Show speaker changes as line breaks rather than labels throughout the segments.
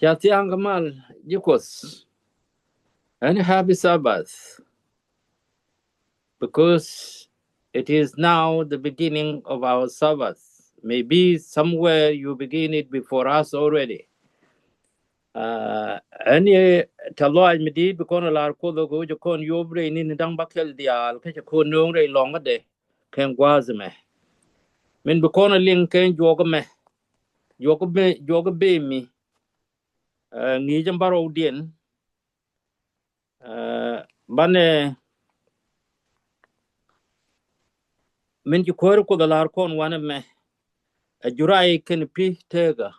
Chieng Kamal, Yukos, and happy Sabbath, because it is now the beginning of our Sabbath. Maybe somewhere you begin it before us already. Any taloi midi because a large codo go to con your brain in the dung buckle dial, catch a con no ray longer day, can was me. Min because a link can jog me, jog be me, Nijam Barrow Dien, Bane. Min ju ko the lar kon wana me a jurai ken pi tega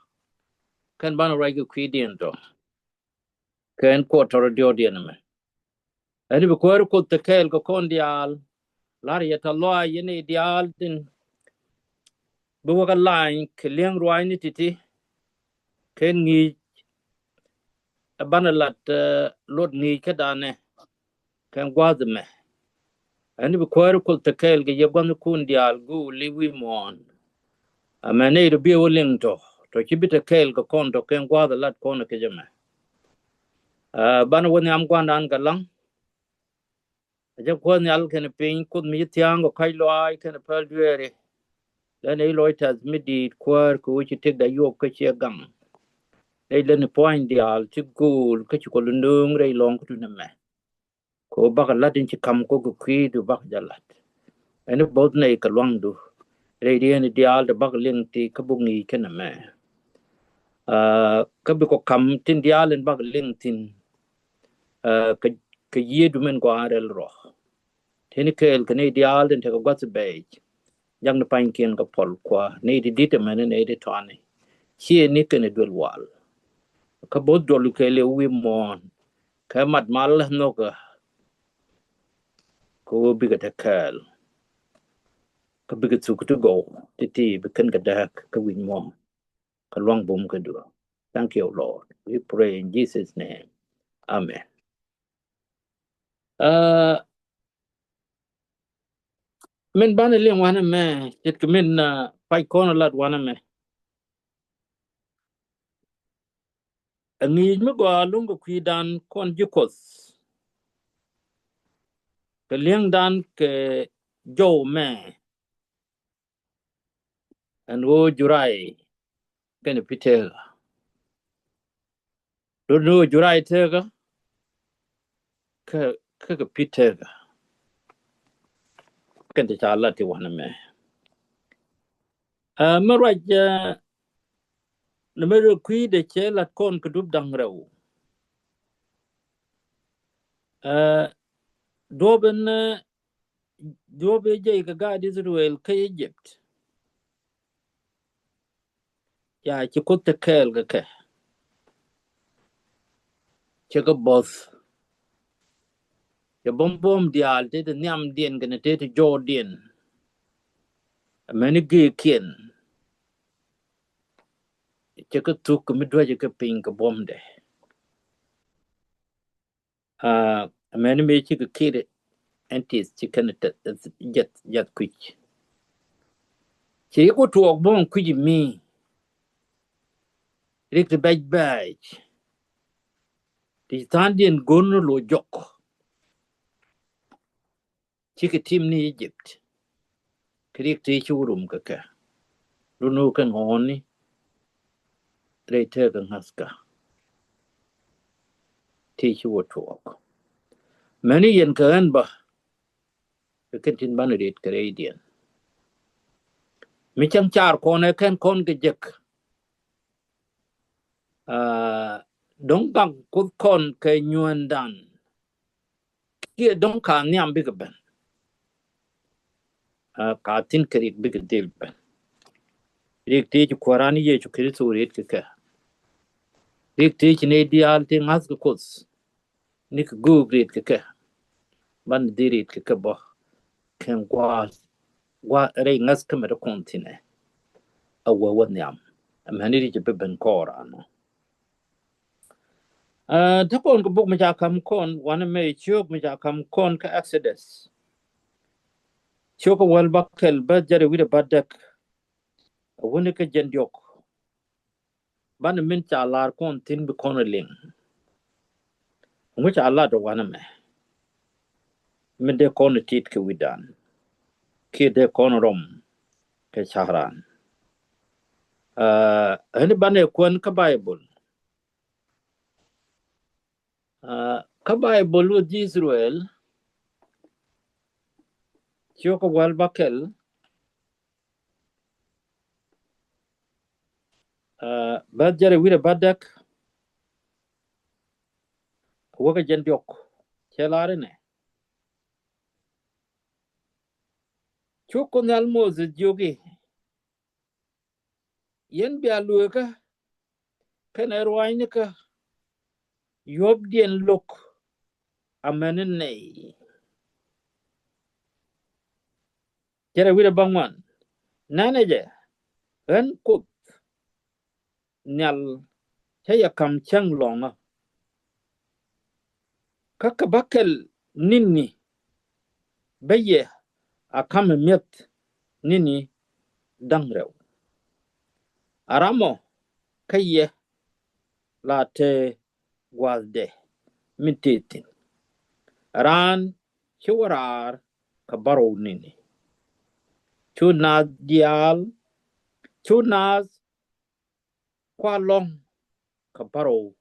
kan ban rai ku dien do ken ko tor dio dien me ani bi ko te kel ko kon dial lar ya ta lo yene dial tin bu wa line ke leng roi ni titi ken ngi ban lat lot ngi ke dane ken gwaz me ani bi ko te kel ge yegon kun dial gu li wi mon amane do bi woling to kibita kel ko kon to ken gwaz lat kon ke jeme ban woni am gwandan galang je ko nyal ken pin kud mi tiang ko kai loy ken pel duere den ei loy tas midi kwar ko chi tek da yo ko che gam ei len point dial chi gul ko chi ko lundung rei long ku na me ko ba la din chi kam ko ku du ba jalat en bod nei ka long du rei dien dial da ba ling ti ka bungi ken me ka bi ko kam tin dial en ba ling tin ka yedu men ko arel ro teni kel kene ideal den te ko got be yang na pain ken ko pol kwa ne di determine ne de tani chi ni ken dul wal ka bod dol ke le wi mon ka mat mal no ko bi ga te kel ka bi ga tu to go ti bi ken ga da ka wi mon ka long bum ka do. Thank you, Lord. We pray in Jesus name, amen. Men ban le wana me jet men pai kon lat wana me ngi me go lungo kwidan kon jukos ke liang dan ke jo me an wo jurai ken pitega do no jurai tega ke pitega ken ta chala ti wana me me raj no me kwi de che lat kon ke dub dang rew doben dobe je ka ga Israel ke Egypt ya ci ko te kel ga ke ci ga boss ya bom dial te nyam dien gane te Jordan mani gi kien ci ka tuk mi do je ka pin ka bom de mani me ci ka kire antis ci kan ta jet quick ci ko to bom ku ji mi rik te baj ti tan dien gon lo jok ci ka tim ni Egypt krik te ci urum ka ka lu kan honi reiter kan haska ti ci wo to mani yen kan ba kan tin ban ret Canadian mi chang char kon e kan kon ke jek dong bang kut kon ke nyuan dan kia dong ka nyam big ben ka tin kerik big deal ben rik ti ju korani ye ju kiri surit ke ka rik ti ne dial ti ngas ko kos nik gu grit ke ka ban dirit ke ka bo ken wa re ngas ka mer kontine awa wa nyam amani ri je ben kora no ta kon ko buk ma ja kam kon wana me chok ma ja kam kon ka Exodus chok wal bakel ba jare wi badak woni ka jen yok ban min cha lar kon tin bi kon ling ngu cha Allah do wana me min de kon tit ke widan ki de kon rom ke shahran hani bane kon ka bible ka bible wo Israel choko wal bakel bad jare wira badak woga jendiok chelare ne choko nal moses jogi yen bi aluka kan erwaine ka yob dien lok amanen ne jare wira bangwan nane je ren kut nyal chaya kam chang longa kaka bakel nini beye akam miet nini dangrew aramo kaye late walde mintitin ran chiwarar kabaro nini chunaz dial chunaz kwalong kabaro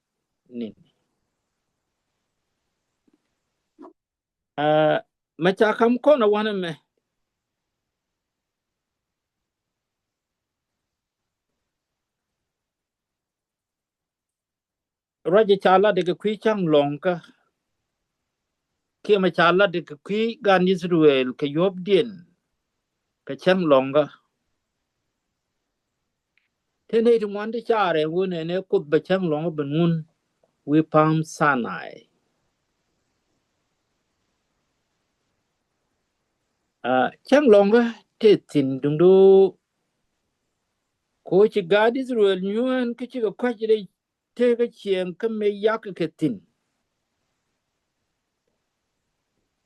nini machakam kona wana me raja chala de kwi chang longka kia machala de kwi gan Israel ke yob dien ka chang longa tene tu mwande chare wone ne kut ba chang longa benun we palm Sinai chang longa te tin dundu ko chi gad Israel nyuan ke chi ka kwajire te ka Chieng ka me yak ke tin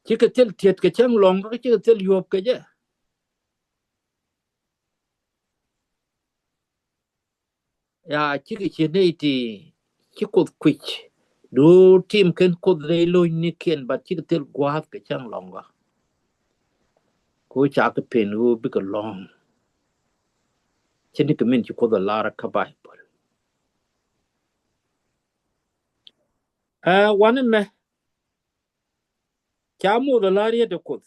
chi ka tel tiet ka chang longa ka chi ka tel yob ka je ya chi ka chi ne ti chi kut kwich du tim ken kut re lo ni ken ba chi ka tel gwat ka chang longa ko cha ka pen u bi ka long chen ni ka min chi ko da lara ka bai wan me chamu da lariya da kut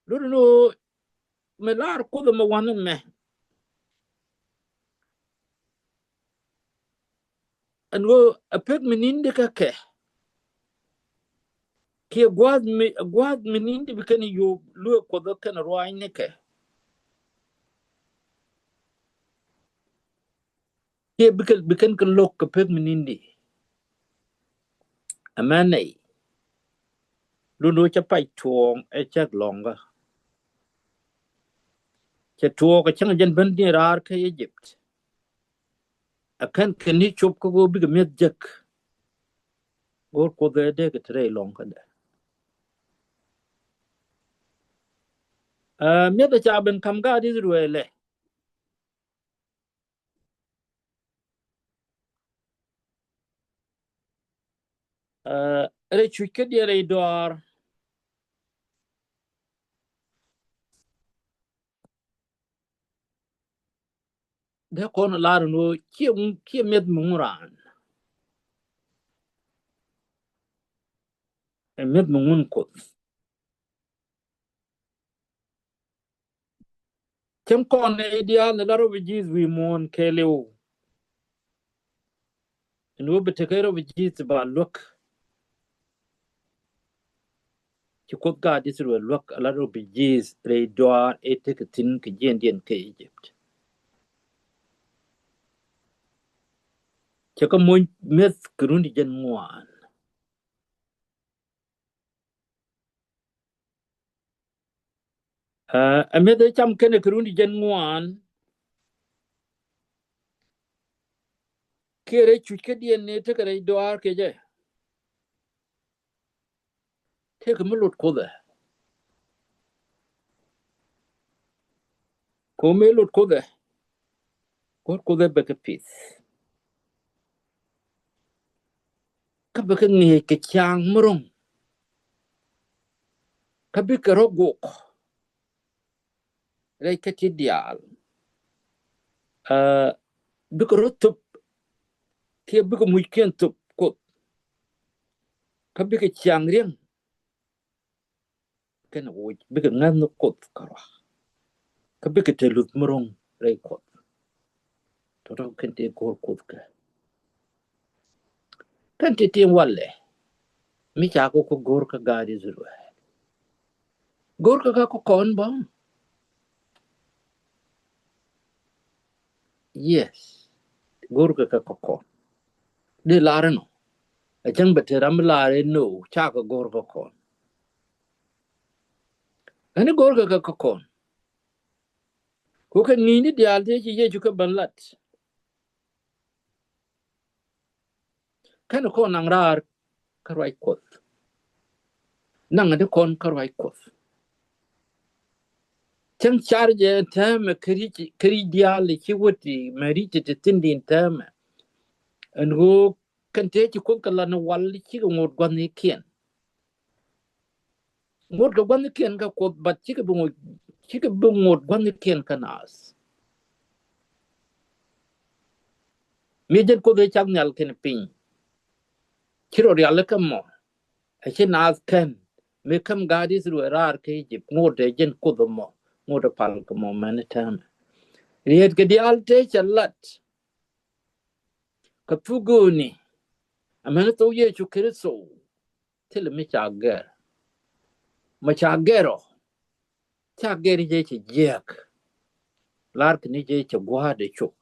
lulu me lar ko da ma wan me an go a pek minin de ka ke gwad minin de kan yo lu ko da kan ruai ne ke bikan kan lok ka pek minin di amane lulu cha pai tuong e chak longa cha tuo ka chang jan ban ni rar ka Egypt akan kan ni chop ko go bi ga met jak go ko da de ka tre longa da me da cha ben kam ga di ruele re chu ke di re dor de kon lar no ki met munguran met mungun ko kem kon ne dia na laro bi jiz wi mon keleu no bi te kero bi jiz ba lok ki ko ga di ru lok laro bi jiz re dor e te ke tin ke jen dien ke Egypt ke ko mon met grun di jen ngwan a me de cham ken grun di jen ngwan ke re chu ke dien ne te ke re dor ke je te ke mulut ko da ko me lut ko da ko the beke peace ka beke ngi ke Chiang murung ka beke rogo re ke ti dial beke rotup ke beke mujken tup ko ka beke Chiang rieng ken wo beke ngan ko karwa ka beke telut murung re ko to ro ken te ko ka kan te tin walle mi cha ko gor ka gadi zuru gor ka ko kon ba yes gor ka ko kon de larano a chang beteram lare no cha ko gor ka kon ani gor ka ko kon ko ka ni ni dial de ji ye ju ka banlat kan ko nang rar ka rai ko nang de kon ka rai ko chang charge tam kri dial ki woti mari te tindin tam an go kan te ki ko kala na wal ki ngod gon ni kien ngod ga gon ni kien ka ko bat ki ka bu ngod gon ni kien kanas mi den ko de chang nyal ken pin kiro ri ala kam mo a chen az ken me kam gadi zru rar ke jip ngod de jen ko do mo ngod pal ko mo man tam riet ke di alte chalat ka puguni amana to ye chu kristo til mi chager ma chagero chageri je che jek lar ni je che gwa de chup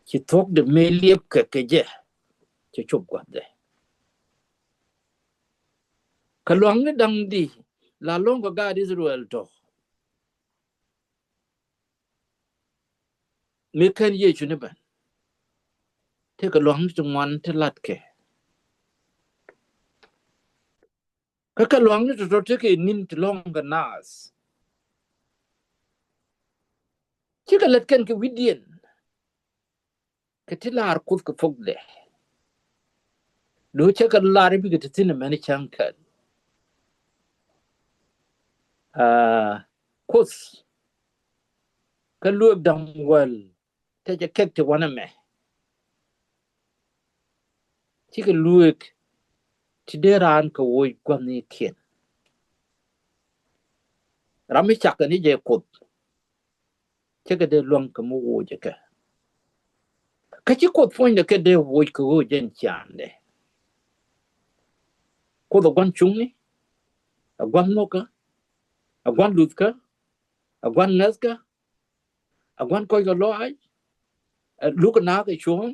chi tok de me liep ke je che chup gwa de ka luang ni dang di la long ko gadi Israel to me kan ye chu ne ban te ka luang ni ngwan te lat ke ka luang ni to te ke nin te long ga nas chi ka lat kan ke widien ke ti lar kut ko fog de do che ka lar bi ke te tin mani chankan kus ka luok dang wel te je kek te wana me chi ka luok ti de ran ka wo gwan ni kien rami chak ni je kut che ka de luang ka mo wo je ka chi kut fon de ke de wo ko wo jen chan de ko do gwan chung ni a gwan no ka a gwan lut ka a gwan nas ka a gwan ko ga lo ai lu ka na ka chon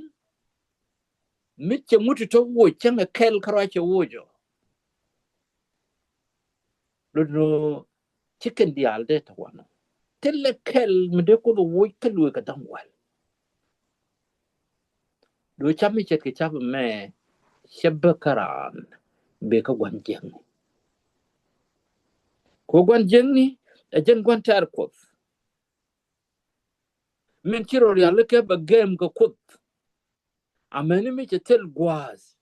mit che mutu to wo chen a kel kara che wo jo no chicken dial de to wana telle kel mi de ko wo ka lu ka dang wal do cham mi chet ke cham me shebba karan be ka gwan jeng ko gwan jeng ni a jen gwan tar ko min kiro ya le ke ba game ko kut amene mi tel gwaz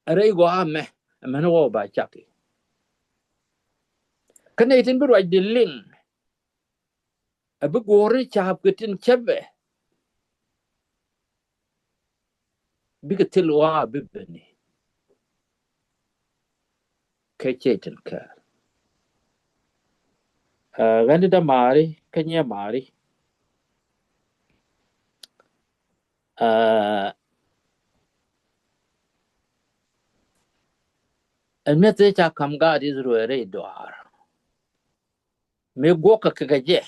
are go ame amene wo ba chaki kana itin bi roi de ling abu gore chap ketin chebe bi ke tel wa bi beni ke chetin ka gandi da mari kanya mari en mete cha kam ga di zuru re doar me go ka ka je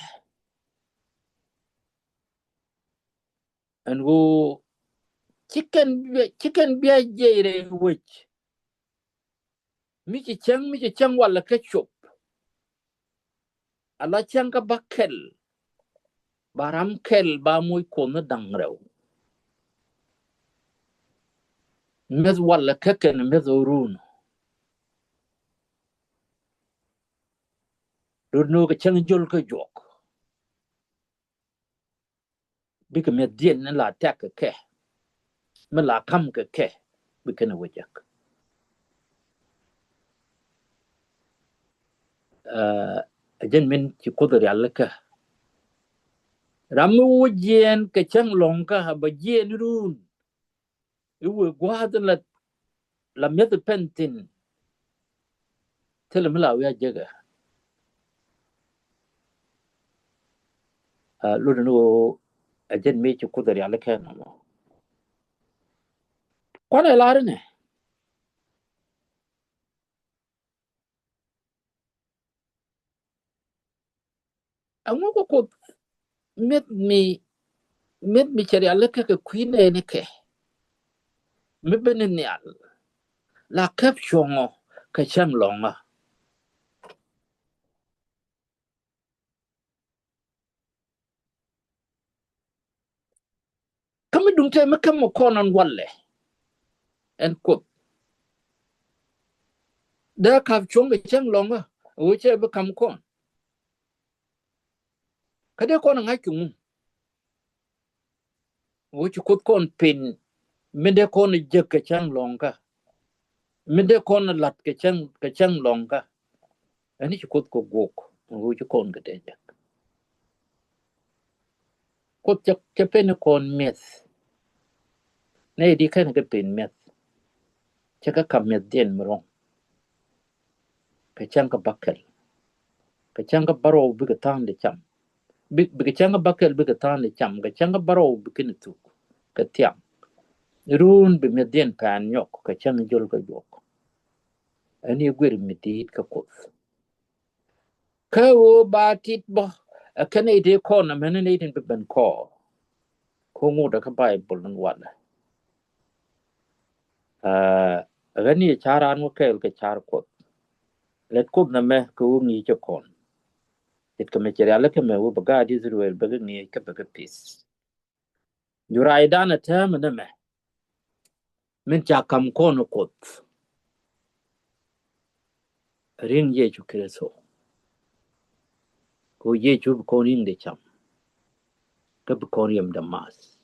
en go chicken bia je re wich mi ci chang wala ka chup ala chang ka bakel baram kel ba muy ko na dang rew mez wala ka ken mez urun do no ka chang jol ka jok big me dien na la tek ke me la kam ke bi kana wajak ajen min ci kodor yalla ka ramu wujien ke chang long ka ba jien run iwe gwad la met pentin tel me la ya jaga lu no ajen mi ci kodor yalla ka no kwana la ne ango ko met mi chari yalla ka queen ne ke me benen yal la kap chongo ka chang longa kam dum te me kam ko non walle en ko da kap chongo chang longa wo che be kam ko ka de ko na ngakum wo chi ko kon pin me de ko na je ka chang longa me de ko na lat ka chang longa ani chi ko gok wo chi kon ga de ko che pen kon mes ne di kan ga pin mes che ka kam mes den mrong ka chang ka bakel ka chang ka baro bi ka tan de cham bi ka chang ka bakel bi ka tan de cham ka chang ka baro bi kin tu ka tiam run bi mes den pan nyok ka chang jol ka jok ani gwer mi ti ka ko ka wo ba tit bo ka ne de ko na men ne den bi ben ko ngo da ka bible nan wala gani charan mo kel ka char ko let ko na me ko ngi cho kon it ka me chera le ka me wo ba di zruel ba ngi ka ba ka pis jura idana ta me na me min cha kam ko no ko ring ye chu kreso ko ye chu ko ring de cham ka ba ko yam da mas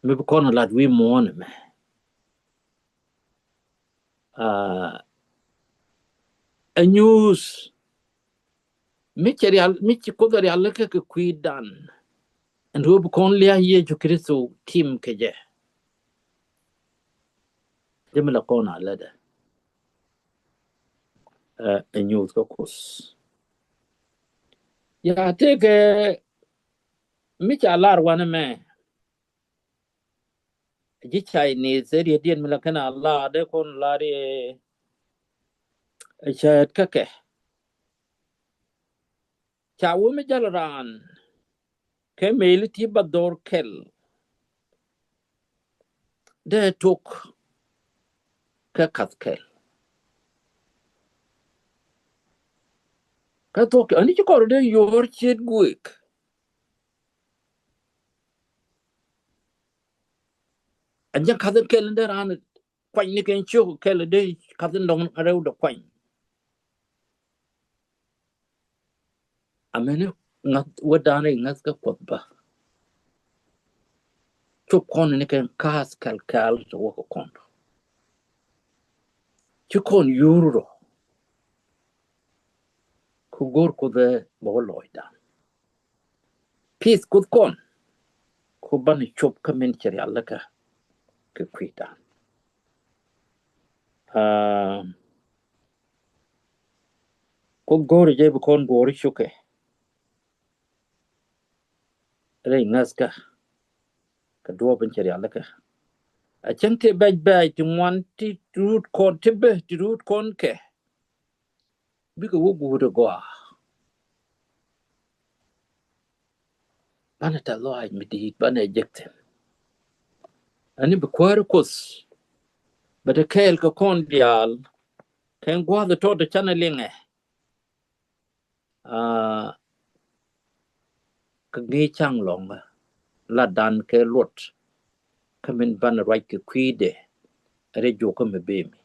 me ba ko na lat wi mo na me a news mi chera mi chi ko da ya ka kuidan and wo ba ko lia ye chu kreso tim ke je jemla ko na la da a news ko kus ya te ke mi cha lar wana me ji Chinese ri dien mila kana Allah de kon lari chat ka ke cha wo mi jal ran ke meli ti bador kel de tok ka kat kel ka tok ani ko de yor chet guik anja kaden kel de ran kwany ni ken chu kel de kaden dong rew de kwany amene ngat wadane ngat ka kot ba chop kon ni ken kas kal to ko kon chu kon yuro ku gor ko de bo loida peace kut kon ku ban chop kamen cher yalla ka ke kwita ko gor je bu kon gor shuke re ngaska ka do ban cher yalla ka a chante baj ti wan ti root kon ti be ti root kon ke bi ko wo de go bana ta lo ay mi di bana ejecte ani bu kwar kos ba de kel ko kon dial ken gwa de to de channeling ka ngi chang long la dan ke lot kamen ban right ke kwide re jo ko me be mi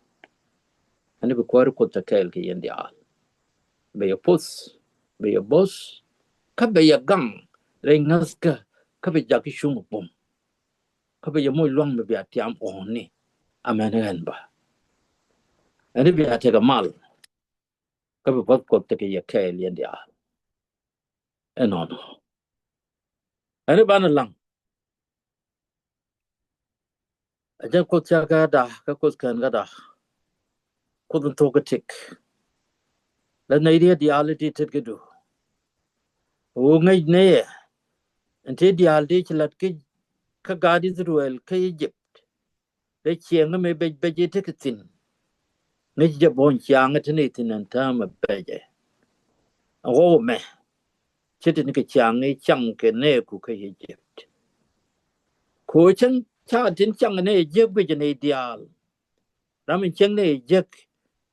ani bu kwar ko ta kel ke yendi al be yo pos be yo boss ka be ya gang re ngaska ka be ja ki shung bom ka be moy long be ya tiam on ni amenen ba ani be ya te ga mal ka be pot ko te ke ya ke lien dia enon ani ban lang aja ko cha ga da ka ko kan ga da ko dun to ka tik la nei dia diality te ke do o ngai ne ante diality chilat ki ka ga di Israel ka Egypt de chieng me be je te tin ngai je bon chiang te ni tin an ta ma be je o me chitin ke chiang ngai chang ke ne ku ka Egypt ko chang cha tin chang ne je be je ne dial ramin chang ne je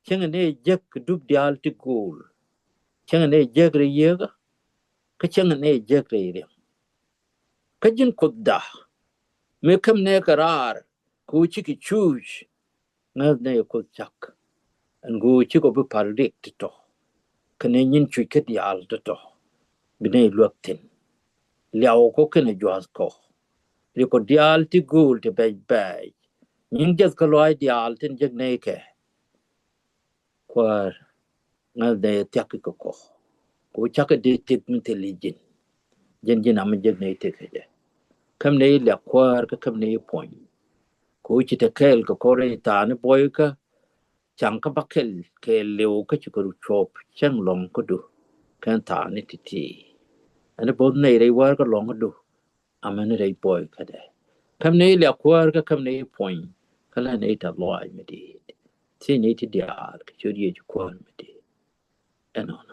chang ne je dub dial ti gol chang ne je re ye ka chang ne je re ka jin ko da me kam ne karar ku chi ki chuj ngal ne ko chak an go chi ko bu pardik to kane nyin chu ke dial to bine luak tin liao ko kene jwas ko ri ko dial ti gol te bay nyin jas ko loy dial tin jeg ne ke kwar ngal ne tyak ko chak de tit min te lijin jen am jeg ne te ke kam ne la kwar ka kam ne point ko chi te kel ko kore ta ne boy ka chẳng có bắt cái liều cái chỗ chụp chẳng lòng có đủ cái thà này thì anh bốn này đây qua cái lòng có đủ anh này đây boy cái đấy cam này là qua cái cam này point cái là này ta loại mới đi thì này thì đi cái chỗ đi qua mới đi anh nói